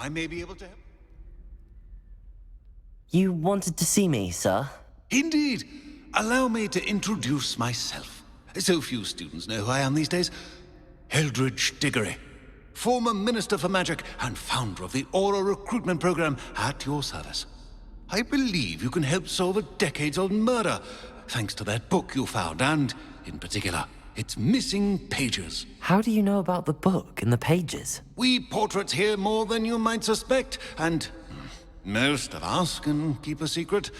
I may be able to help. You wanted to see me, sir? Indeed. Allow me to introduce myself. So few students know who I am these days. Eldridge Diggory, former Minister for Magic and founder of the Aura Recruitment Program, at your service. I believe you can help solve a decades-old murder, thanks to that book you found, and, in particular, its missing pages. How do you know about the book and the pages? We portraits hear more than you might suspect, and most of us can keep a secret.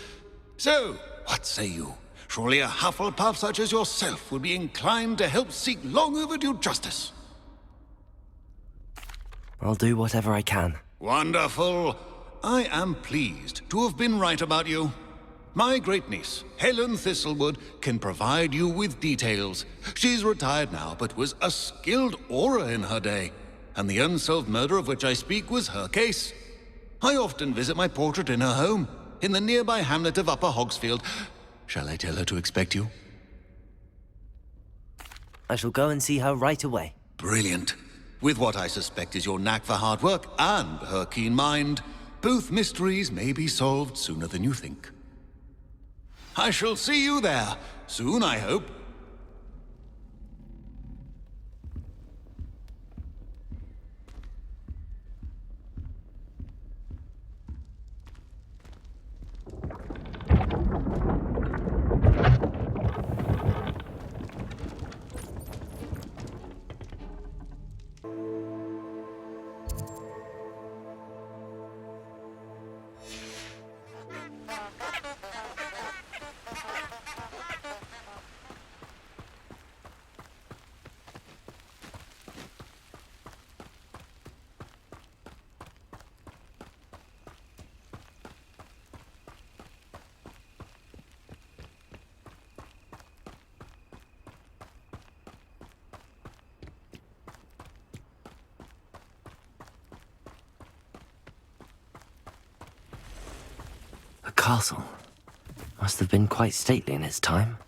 So, what say you? Surely a Hufflepuff such as yourself would be inclined to help seek long overdue justice. I'll do whatever I can. Wonderful. I am pleased to have been right about you. My great-niece, Helen Thistlewood, can provide you with details. She's retired now, but was a skilled aura in her day. And the unsolved murder of which I speak was her case. I often visit my portrait in her home, in the nearby hamlet of Upper Hogsfield. Shall I tell her to expect you? I shall go and see her right away. Brilliant. With what I suspect is your knack for hard work and her keen mind, both mysteries may be solved sooner than you think. I shall see you there, soon I hope. The castle must have been quite stately in its time.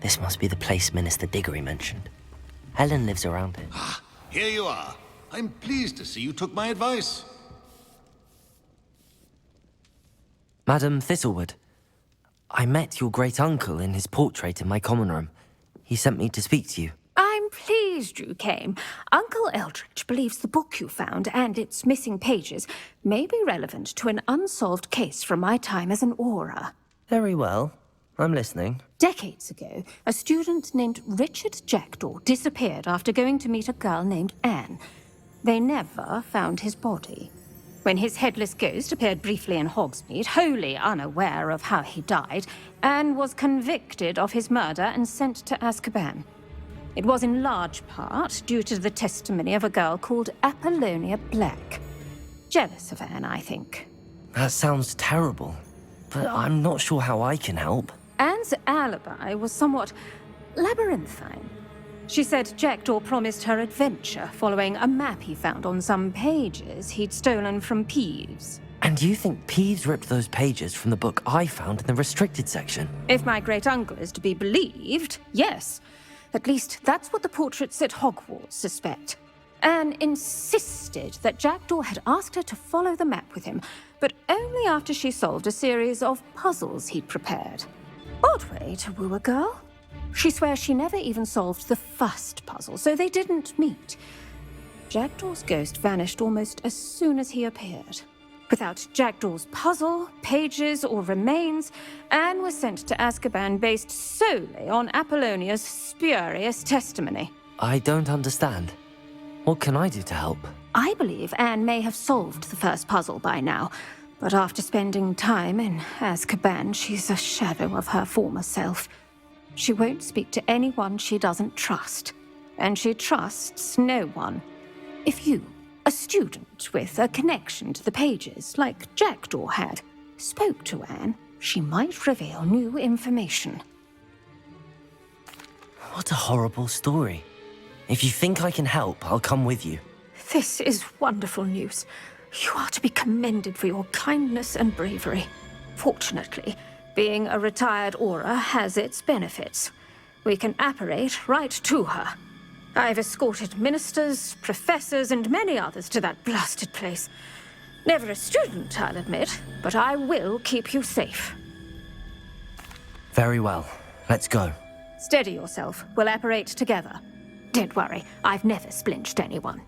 This must be the place Minister Diggory mentioned. Helen lives around it. Ah, here you are. I'm pleased to see you took my advice. Madam Thistlewood, I met your great-uncle in his portrait in my common room. He sent me to speak to you. I'm pleased you came. Uncle Eldridge believes the book you found and its missing pages may be relevant to an unsolved case from my time as an aura. Very well. I'm listening. Decades ago, a student named Richard Jackdaw disappeared after going to meet a girl named Anne. They never found his body. When his headless ghost appeared briefly in Hogsmeade, wholly unaware of how he died, Anne was convicted of his murder and sent to Azkaban. It was in large part due to the testimony of a girl called Apollonia Black. Jealous of Anne, I think. That sounds terrible, but I'm not sure how I can help. Anne's alibi was somewhat labyrinthine. She said Jackdaw promised her adventure following a map he found on some pages he'd stolen from Peeves. And you think Peeves ripped those pages from the book I found in the restricted section? If my great-uncle is to be believed, yes. At least that's what the portraits at Hogwarts suspect. Anne insisted that Jackdaw had asked her to follow the map with him, but only after she solved a series of puzzles he'd prepared. Odd way to woo a girl. She swears she never even solved the first puzzle, so they didn't meet. Jackdaw's ghost vanished almost as soon as he appeared. Without Jackdaw's puzzle, pages, or remains, Anne was sent to Azkaban based solely on Apollonia's spurious testimony. I don't understand. What can I do to help? I believe Anne may have solved the first puzzle by now, but after spending time in Azkaban, she's a shadow of her former self. She won't speak to anyone she doesn't trust, and she trusts no one. If you, a student with a connection to the pages, like Jackdaw had, spoke to Anne, she might reveal new information. What a horrible story. If you think I can help, I'll come with you. This is wonderful news. You are to be commended for your kindness and bravery. Fortunately, being a retired Auror has its benefits. We can apparate right to her. I've escorted ministers, professors, and many others to that blasted place. Never a student, I'll admit, but I will keep you safe. Very well. Let's go. Steady yourself. We'll apparate together. Don't worry, I've never splinched anyone.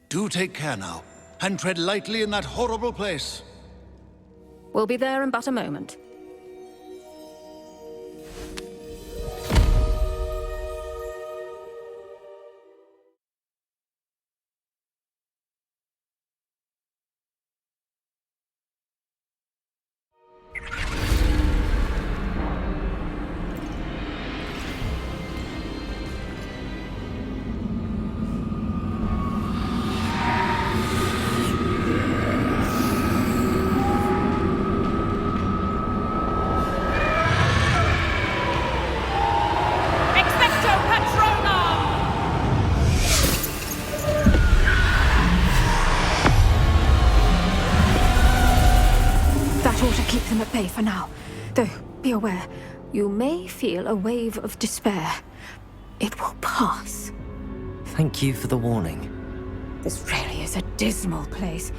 Do take care now, and tread lightly in that horrible place. We'll be there in but a moment. Keep them at bay for now. Though, be aware, you may feel a wave of despair. It will pass. Thank you for the warning. This really is a dismal place,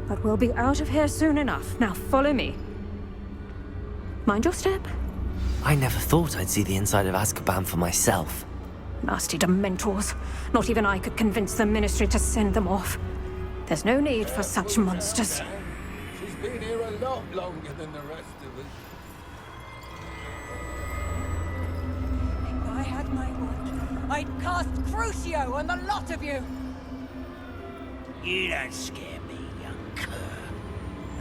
but we'll be out of here soon enough. Now follow me. Mind your step. I never thought I'd see the inside of Azkaban for myself. Nasty Dementors. Not even I could convince the Ministry to send them off. There's no need for such monsters. She's been here a lot longer than the rest of us. If I had my wand, I'd cast Crucio on the lot of you! You don't scare me, young cur.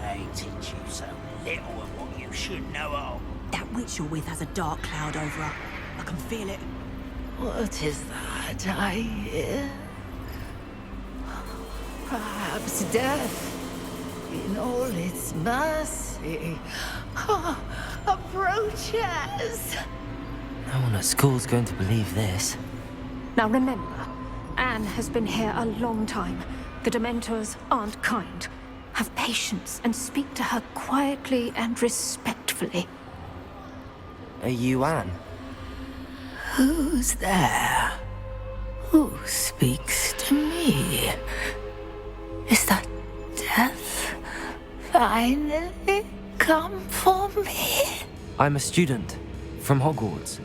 I teach you so little of what you should know of. That witch you're with has a dark cloud over her. I can feel it. What is that I hear? Perhaps death, in all its mercy, approaches. No one at school's going to believe this. Now remember, Anne has been here a long time. The Dementors aren't kind. Have patience and speak to her quietly and respectfully. Are you Anne? Who's there? Who speaks to me? Is that death finally come for me? I'm a student from Hogwarts.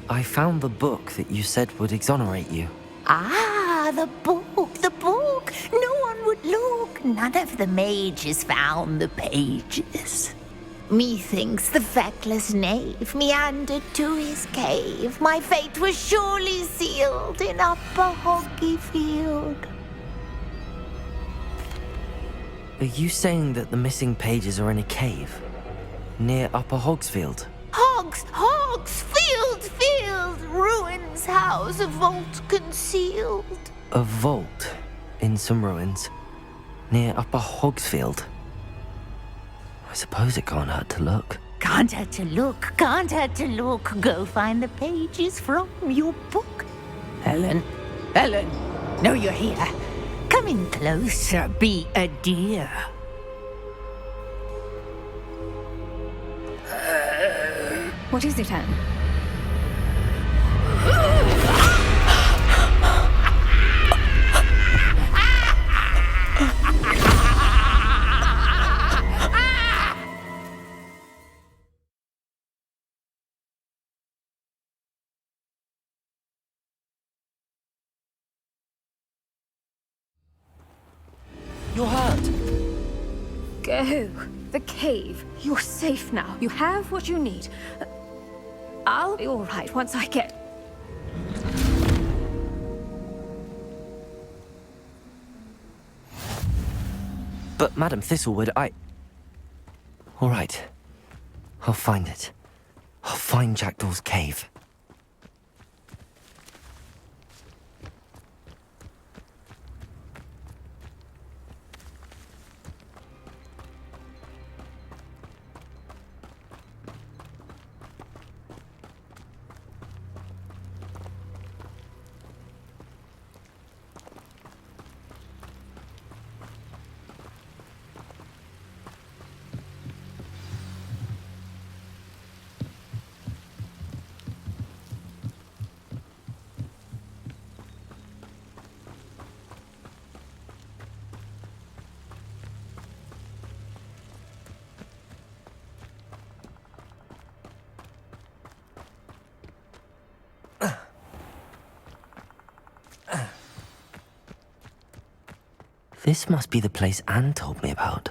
I found the book that you said would exonerate you. Ah, the book, the book. No one would look. None of the mages found the pages. Methinks the feckless knave meandered to his cave. My fate was surely sealed in Upper Hoggyfield. Are you saying that the missing pages are in a cave? Near Upper Hogsfield? Field, ruins house, a vault concealed. A vault in some ruins? Near Upper Hogsfield? I suppose it can't hurt to look. Can't hurt to look, can't hurt to look. Go find the pages from your book. Helen, know you're here. Come in closer, be a dear. What is it, Anne? You're hurt. Oh, the cave. You're safe now. You have what you need. I'll be all right once I get... But, Madam Thistlewood, All right. I'll find it. I'll find Jackdaw's cave. This must be the place Anne told me about.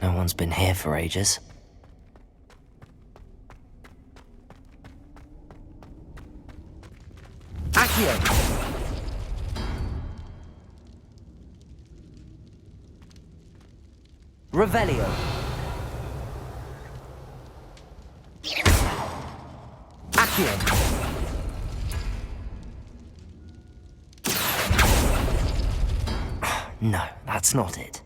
No one's been here for ages. Accio! Revelio! Accio! No, that's not it.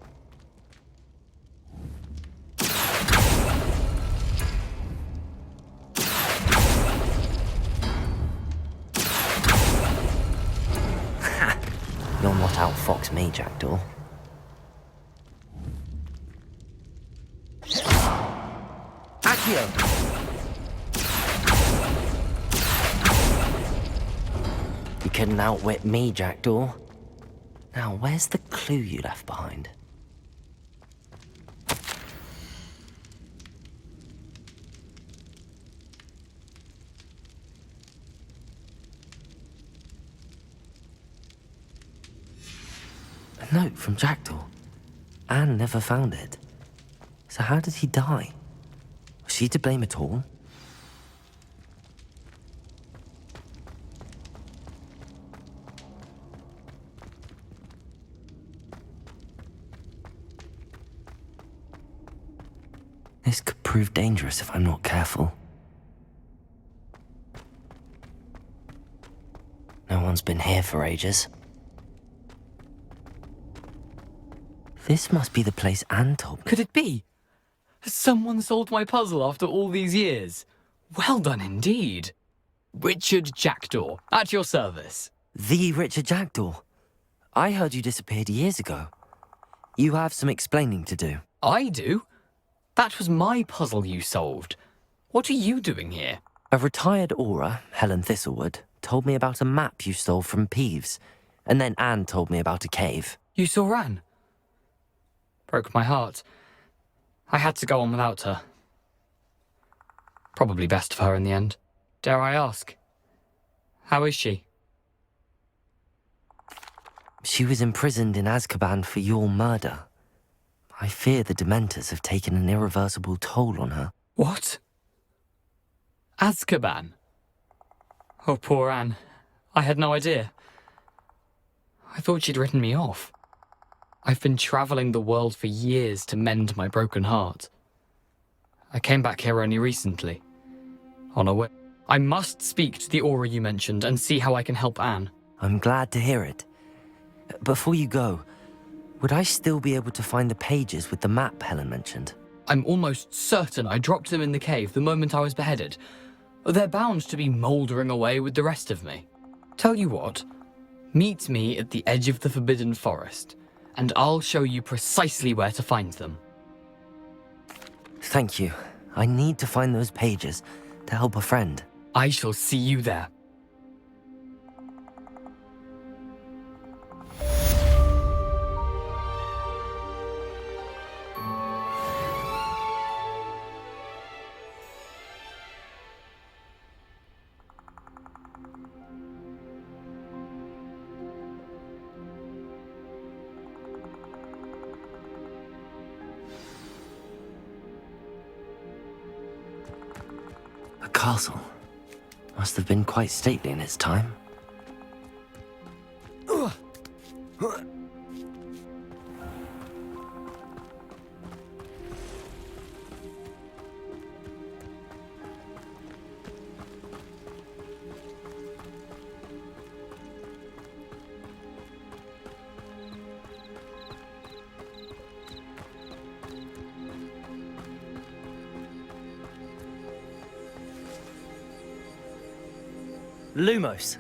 Ha! You'll not outfox me, Jackdaw. Accio! You couldn't outwit me, Jackdaw. Now, where's the clue you left behind? A note from Jackdaw. Anne never found it. So how did he die? Was she to blame at all? This could prove dangerous if I'm not careful. No one's been here for ages. This must be the place Anne told me. Could it be? Has someone solved my puzzle after all these years? Well done indeed. Richard Jackdaw, at your service. The Richard Jackdaw. I heard you disappeared years ago. You have some explaining to do. I do? That was my puzzle you solved. What are you doing here? A retired aura, Helen Thistlewood, told me about a map you stole from Peeves, and then Anne told me about a cave. You saw Anne? Broke my heart. I had to go on without her. Probably best for her in the end. Dare I ask? How is she? She was imprisoned in Azkaban for your murder. I fear the Dementors have taken an irreversible toll on her. What? Azkaban? Oh, poor Anne. I had no idea. I thought she'd written me off. I've been travelling the world for years to mend my broken heart. I came back here only recently. On a whim. I must speak to the aura you mentioned and see how I can help Anne. I'm glad to hear it. Before you go, would I still be able to find the pages with the map Helen mentioned? I'm almost certain I dropped them in the cave the moment I was beheaded. They're bound to be mouldering away with the rest of me. Tell you what, meet me at the edge of the Forbidden Forest, and I'll show you precisely where to find them. Thank you. I need to find those pages to help a friend. I shall see you there. A castle. Must have been quite stately in its time. Lumos.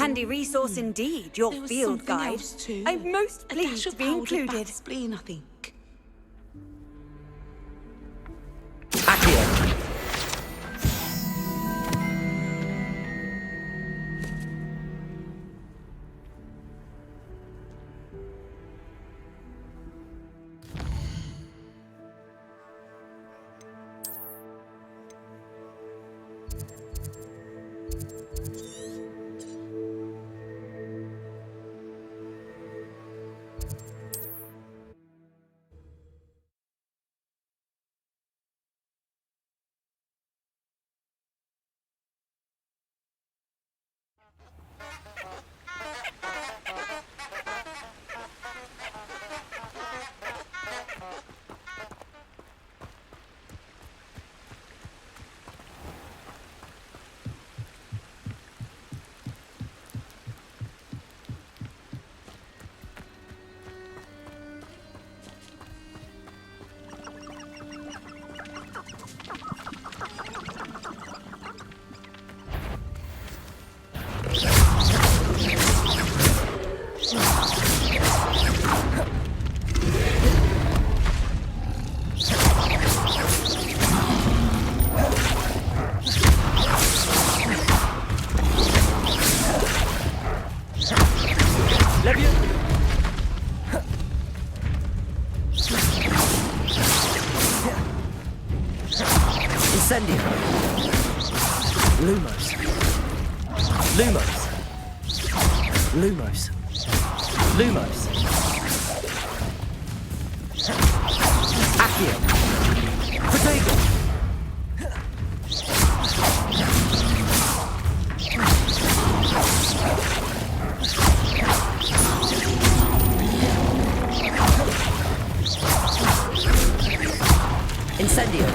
Handy resource indeed, your There was field something guide. else too. I'm most A pleased dash of to be powdered included. bat spleen, I think. Accio. Incendio. Lumos. Lumos. Lumos. Lumos. Accio. Protego. Incendio.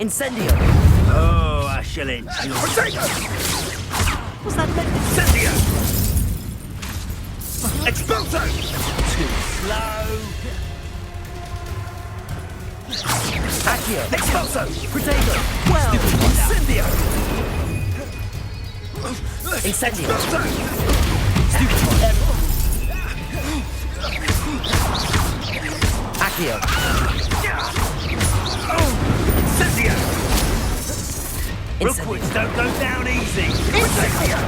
Incendio. Oh, I shall enjoy. What's that meant? Incendio! Expulso! Too slow. Accio. Expulso! Protego. Well. Incendio! Incendio. Expulso! Accio. Incendio! Incendio. Rookwoods don't go down easy. Incendio!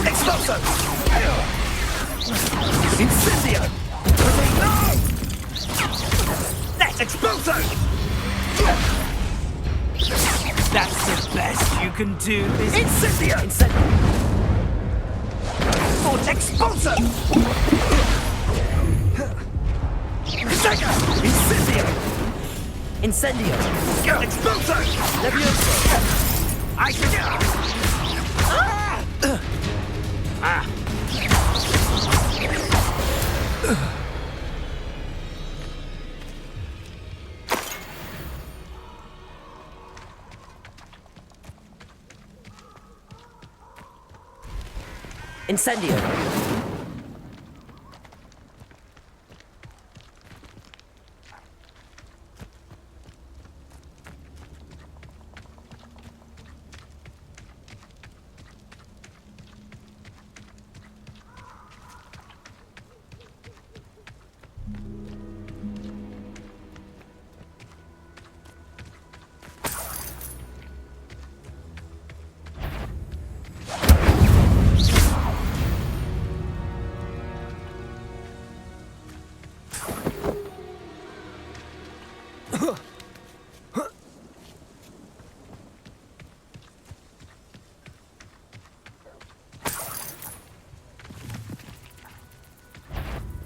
Expulso! Incendio! That's Expulso! That's the best you can do. Incendio! Incendio. Or Expulso! Incendio! Incendio. Expulso! Levioso. I can... Ah! Incendio.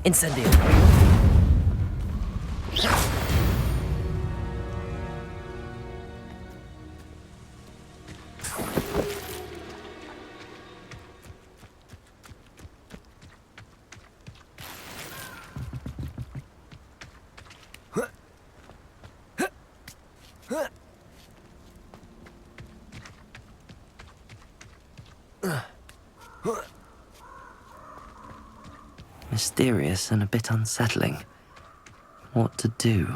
Incendio. Mysterious and a bit unsettling. What to do?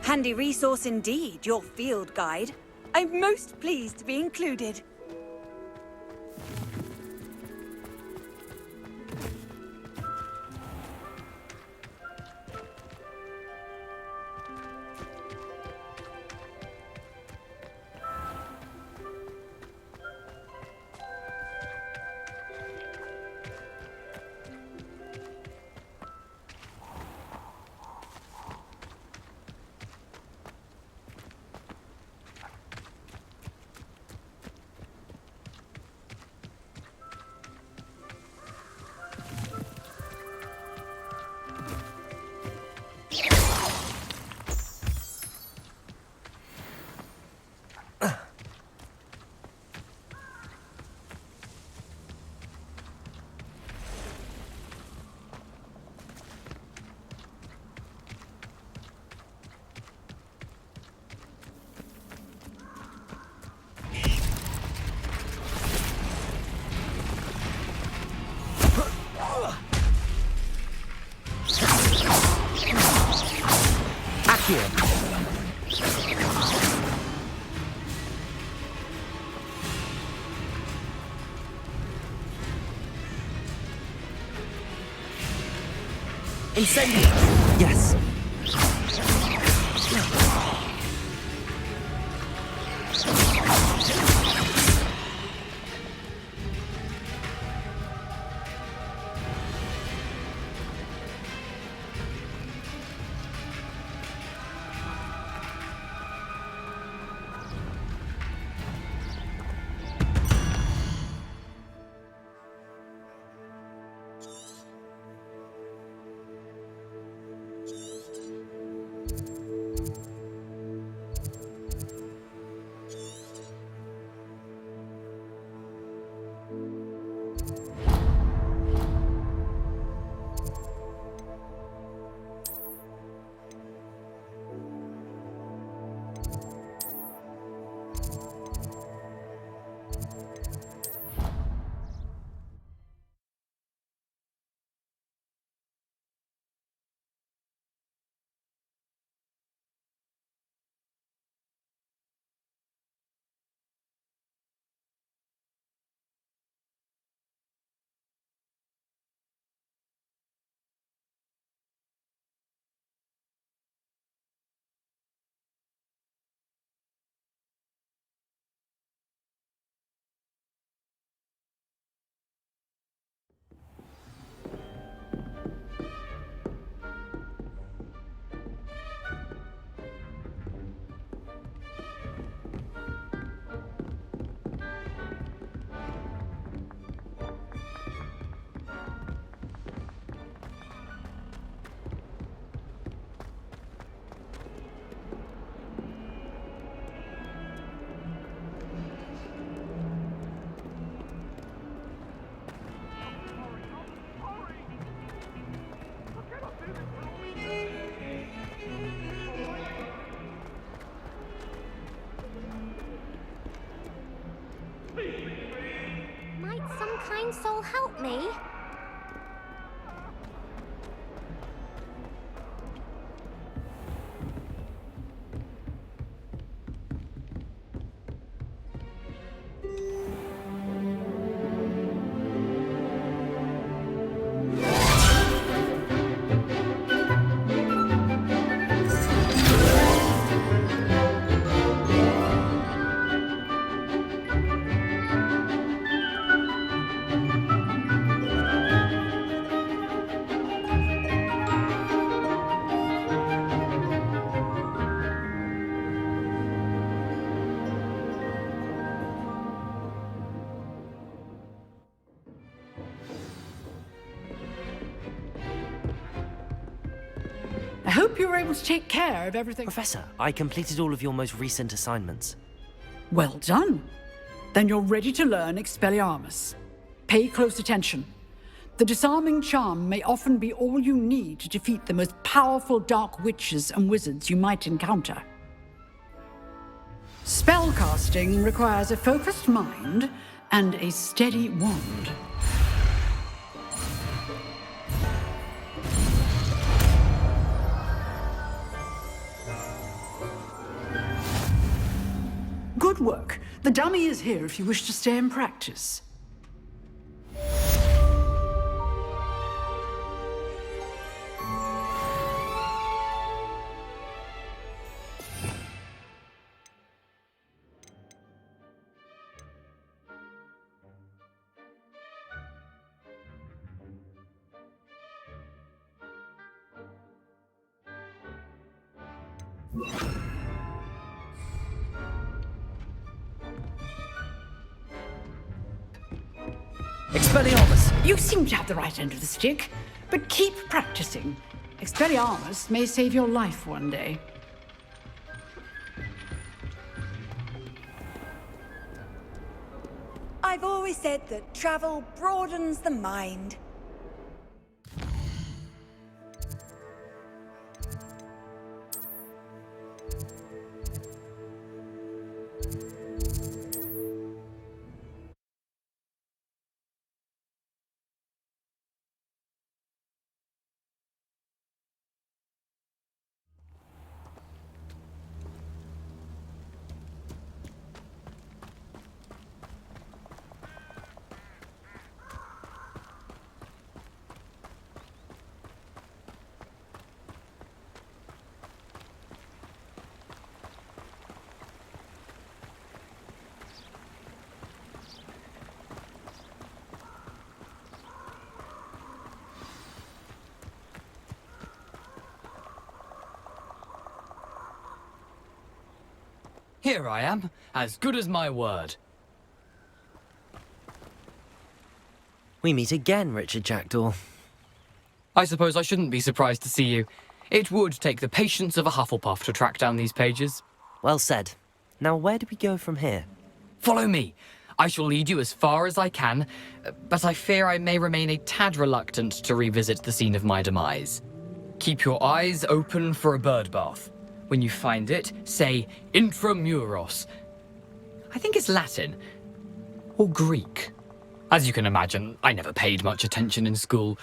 Handy resource indeed, your field guide. I'm most pleased to be included. Incendio. Yes! Might some kind soul help me? hope you were able to take care of everything. Professor, I completed all of your most recent assignments. Well done. Then you're ready to learn Expelliarmus. Pay close attention. The disarming charm may often be all you need to defeat the most powerful dark witches and wizards you might encounter. Spellcasting requires a focused mind and a steady wand. Good work. The dummy is here if you wish to stay and practice. Expelliarmus! You seem to have the right end of the stick, but keep practicing. Expelliarmus may save your life one day. I've always said that travel broadens the mind. Here I am, as good as my word. We meet again, Richard Jackdaw. I suppose I shouldn't be surprised to see you. It would take the patience of a Hufflepuff to track down these pages. Well said. Now where do we go from here? Follow me. I shall lead you as far as I can, but I fear I may remain a tad reluctant to revisit the scene of my demise. Keep your eyes open for a bird bath. When you find it, say intramuros. I think it's Latin. Or Greek. As you can imagine, I never paid much attention in school.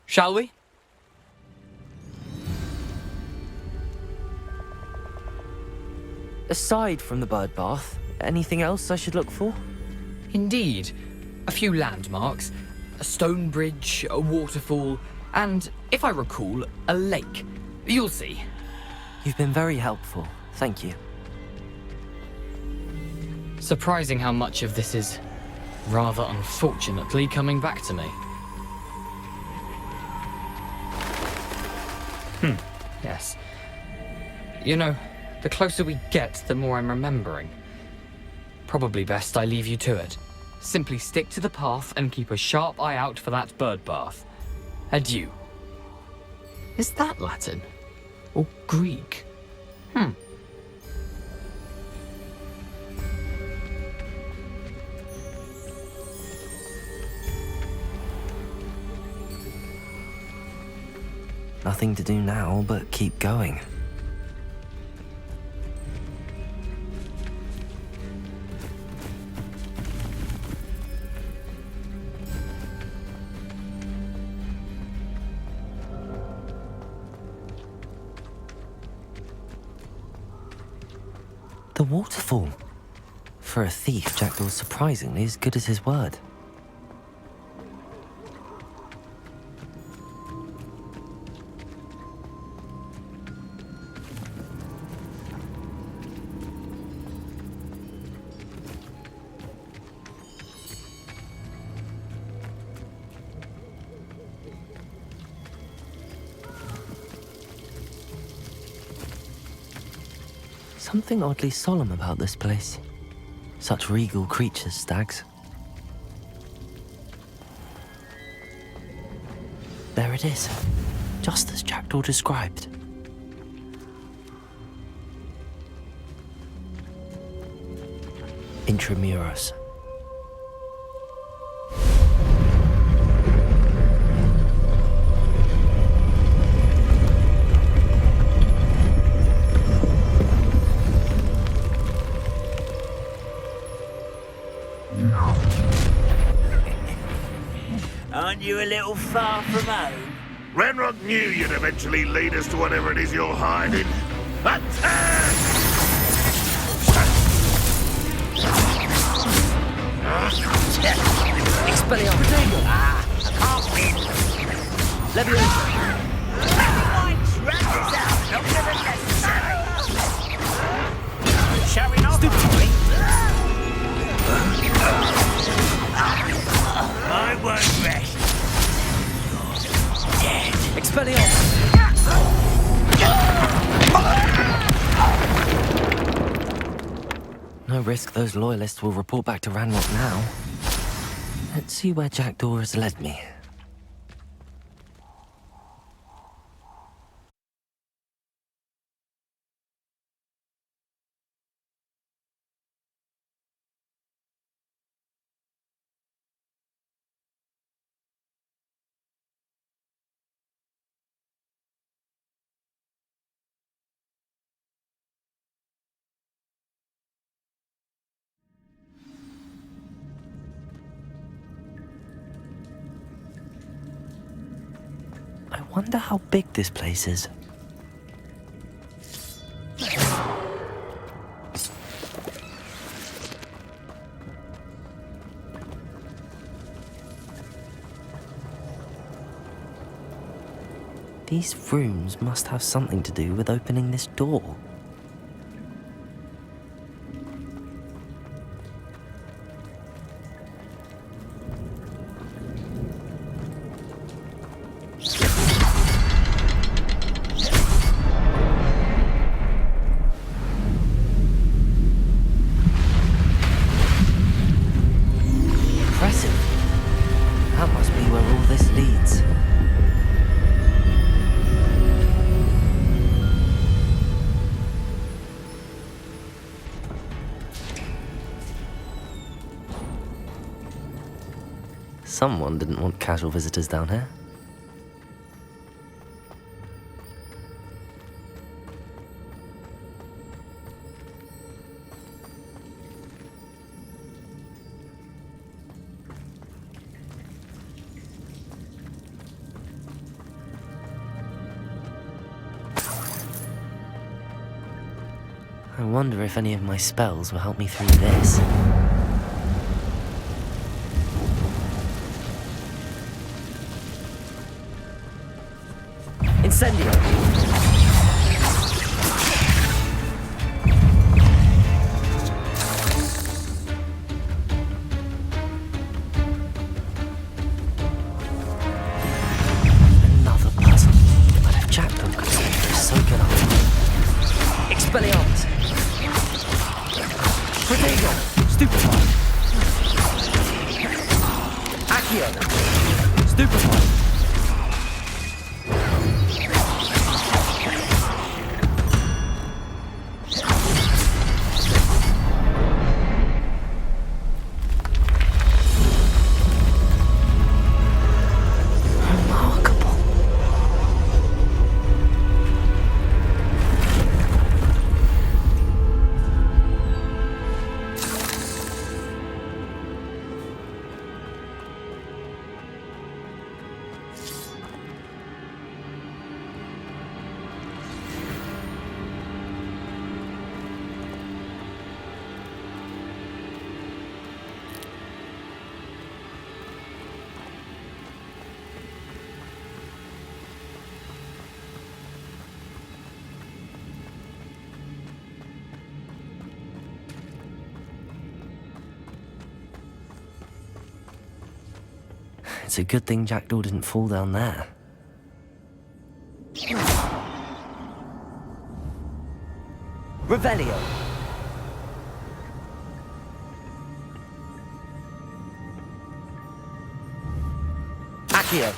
Shall we? Aside from the bird bath, anything else I should look for? Indeed. A few landmarks. A stone bridge, a waterfall, and, if I recall, a lake. You'll see. You've been very helpful. Thank you. Surprising how much of this is, rather unfortunately, coming back to me. Yes. You know, the closer we get, the more I'm remembering. Probably best I leave you to it. Simply stick to the path and keep a sharp eye out for that bird bath. Adieu. Is that Latin? Or Greek? Nothing to do now but keep going. The waterfall. For a thief, Jackdaw's surprisingly as good as his word. Something oddly solemn about this place. Such regal creatures, stags. There it is, just as Jackdaw described. Intramuros. Aren't you a little far from home? Ranrock knew you'd eventually lead us to whatever it is you're hiding. Attack! Expelliarmus. I can't win. Leviosa. Everyone trap this out longer than necessary. Showing off, are we? I won't rest. You're dead. Expelliarmus. No risk those loyalists will report back to Ranrock now. Let's see where Jackdaw has led me. I wonder how big this place is. These rooms must have something to do with opening this door. Impressive. That must be where all this leads. Someone didn't want casual visitors down here. I wonder if any of my spells will help me through this. Incendio. Another puzzle. But if Jackdaw could soak it up. Expelliarmus. Protego. Stupefy. Accio. Stupefy. Remarkable. It's a good thing Jackdaw didn't fall down there. Revelio. Accio.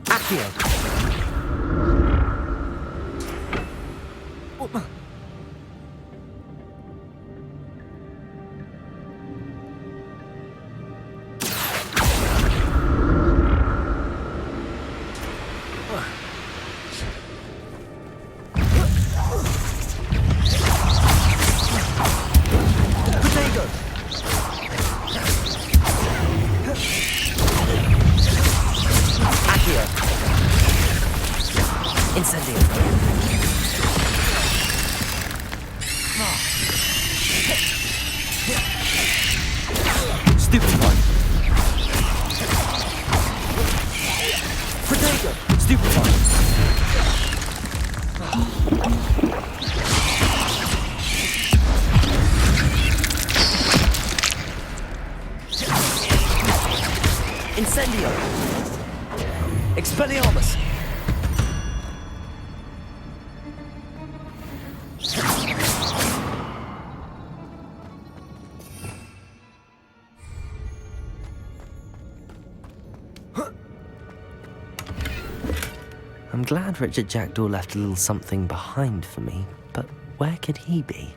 Accio. Incendio! Expelliarmus! I'm glad Richard Jackdaw left a little something behind for me, but where could he be?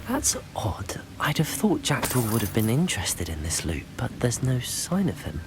That's odd. I'd have thought Jackdaw would have been interested in this loot, but there's no sign of him.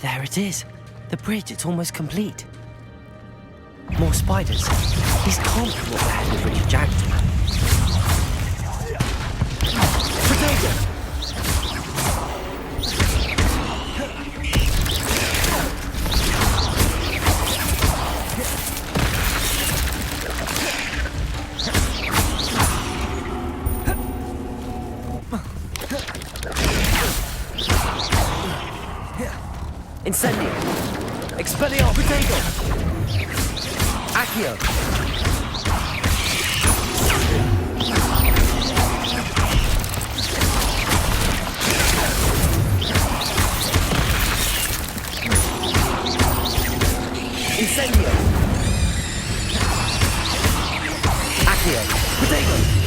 There it is. The bridge, it's almost complete. More spiders. These can't be what they're with Richard Jackdaw. Protego! Incendio! Expelliarmus! Protego! Accio! Incendio! Accio! Protego!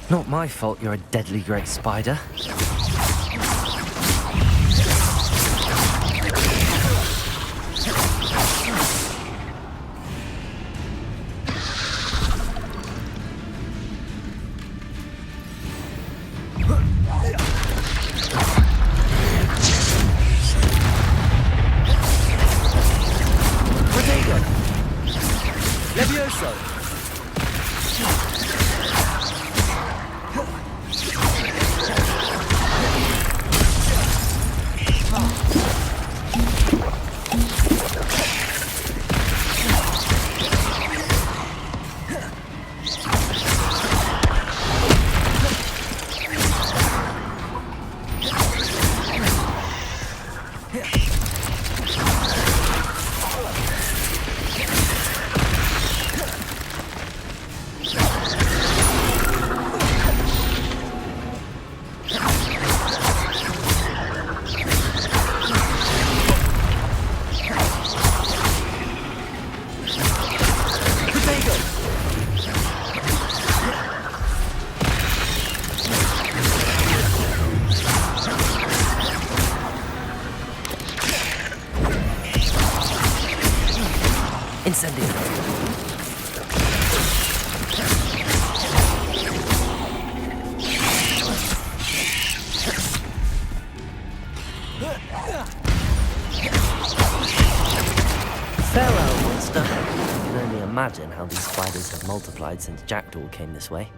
Not my fault you're a deadly great spider. Levioso! Incendio. Farewell, monster. I can only imagine how these spiders have multiplied since Jackdaw came this way.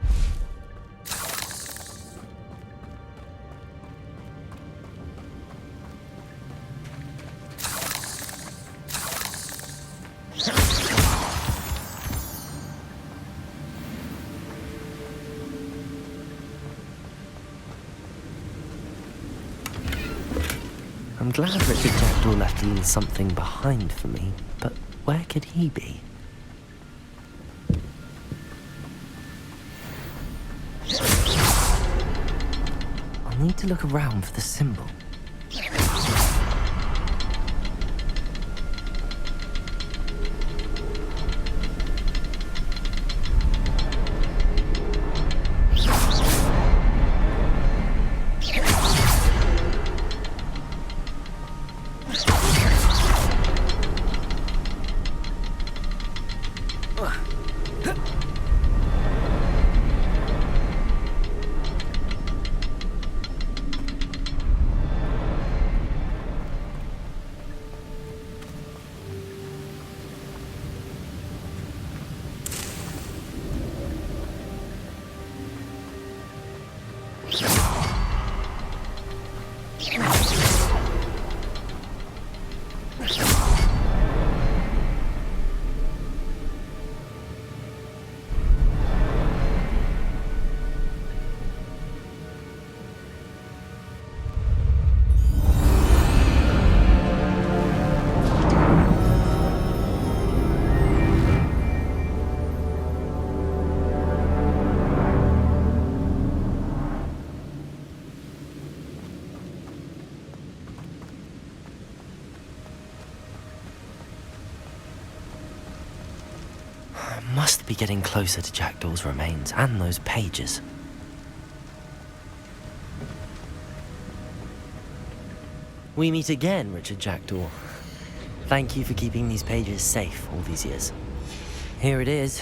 I'm glad Richard Jackdaw left a little something behind for me, but where could he be? I'll need to look around for the symbol. Must be getting closer to Jackdaw's remains and those pages. We meet again, Richard Jackdaw. Thank you for keeping these pages safe all these years. Here it is,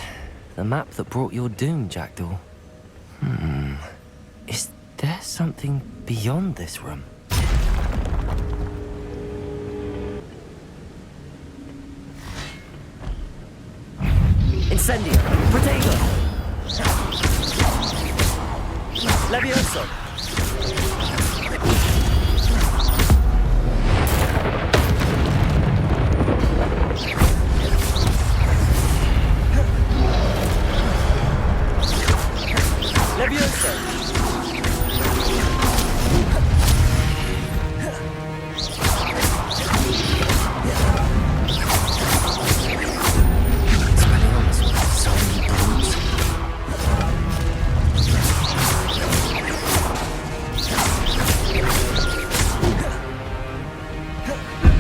the map that brought your doom, Jackdaw. Is there something beyond this room? Incendio! Protego! Levioso! Levioso!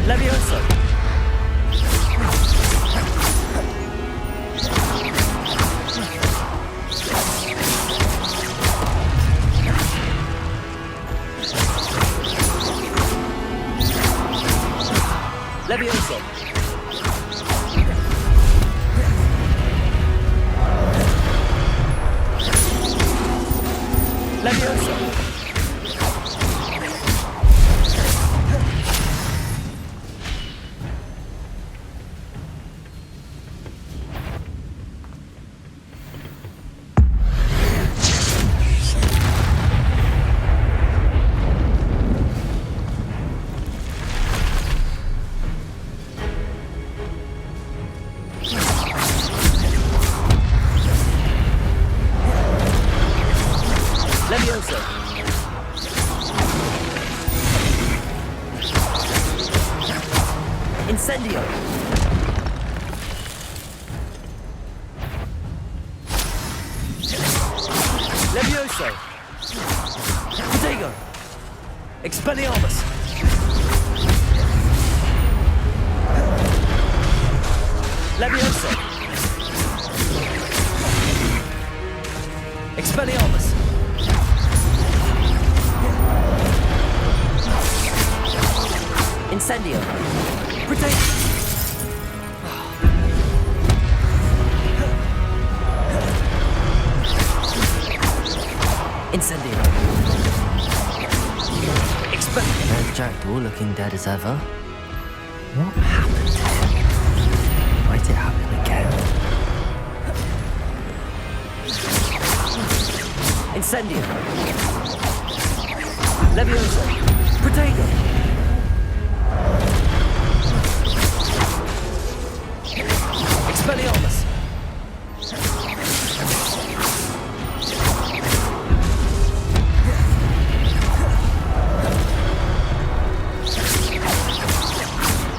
Levioso! Levioso! Levioso! Levioso. Incendio. Levioso. Protego. Expelliarmus. Levioso. Expelliarmus. Incendio. Protego. Incendio. There's Jackdaw looking dead as ever. What happened to him? Might it happen again? Incendio. Levioso. Protego. Expelliarmus.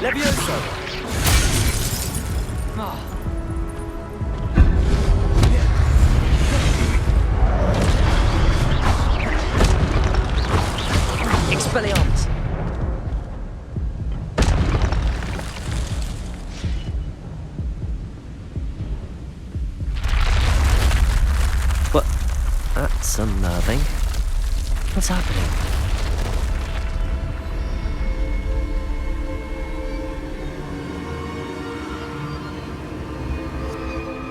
Levioso. Expelliarmus. What? That's unnerving. What's happening?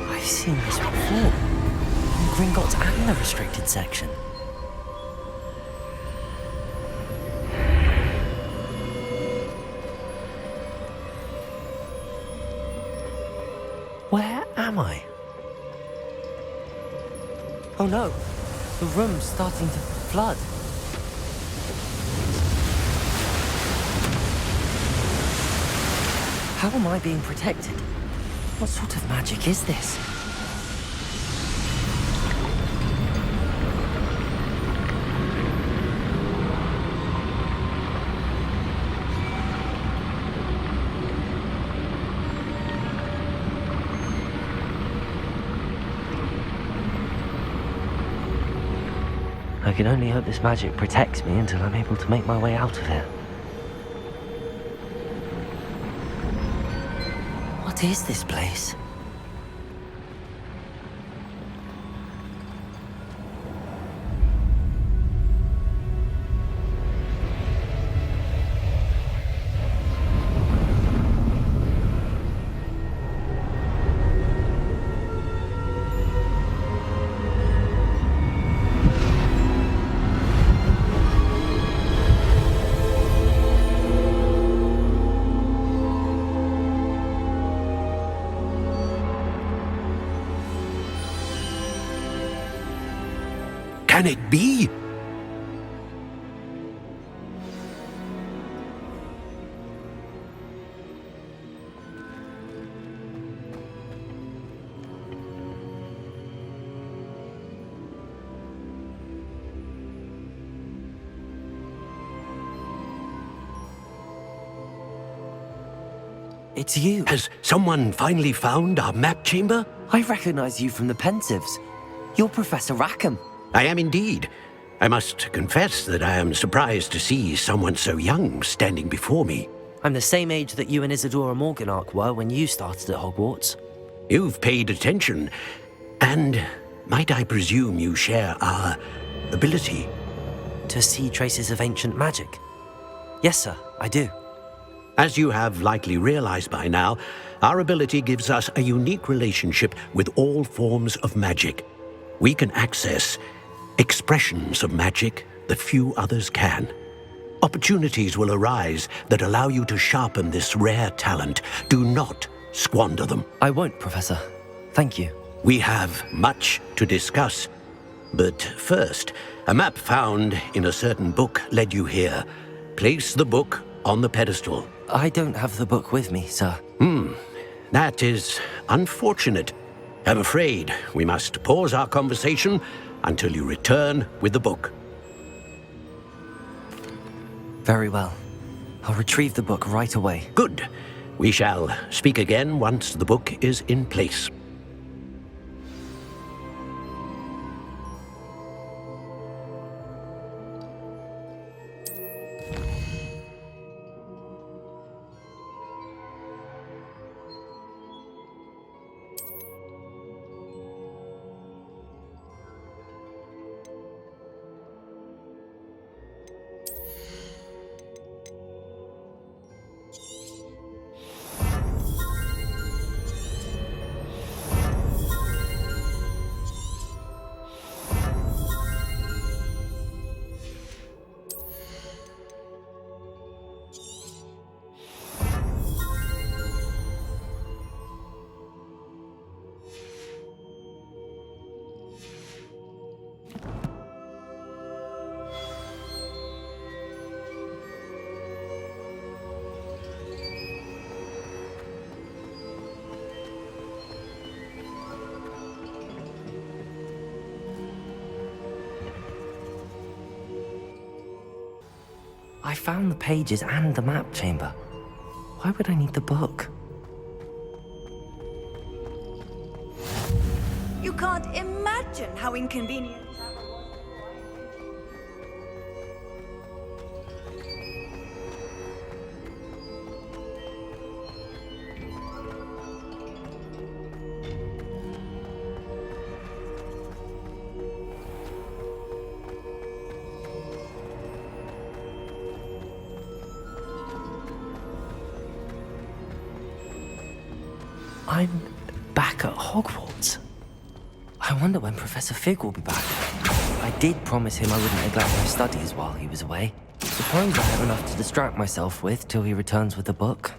I've seen this before. In Gringotts and the restricted section. Where am I? Oh no, the room's starting to flood. How am I being protected? What sort of magic is this? I can only hope this magic protects me until I'm able to make my way out of here. What is this place? Can it be? It's you. Has someone finally found our map chamber? I recognize you from the Pensives. You're Professor Rackham. I am indeed. I must confess that I am surprised to see someone so young standing before me. I'm the same age that you and Isadora Morganach were when you started at Hogwarts. You've paid attention, and might I presume you share our ability? To see traces of ancient magic? Yes, sir, I do. As you have likely realized by now, our ability gives us a unique relationship with all forms of magic. We can access expressions of magic that few others can. Opportunities will arise that allow you to sharpen this rare talent. Do not squander them. I won't, Professor. Thank you. We have much to discuss. But first, a map found in a certain book led you here. Place the book on the pedestal. I don't have the book with me, sir. That is unfortunate. I'm afraid we must pause our conversation until you return with the book. Very well. I'll retrieve the book right away. Good. We shall speak again once the book is in place. I found the pages and the map chamber. Why would I need the book? You can't imagine how inconvenient. I'm back at Hogwarts. I wonder when Professor Fig will be back. I did promise him I wouldn't neglect my studies while he was away. Suppose I have enough to distract myself with till he returns with the book.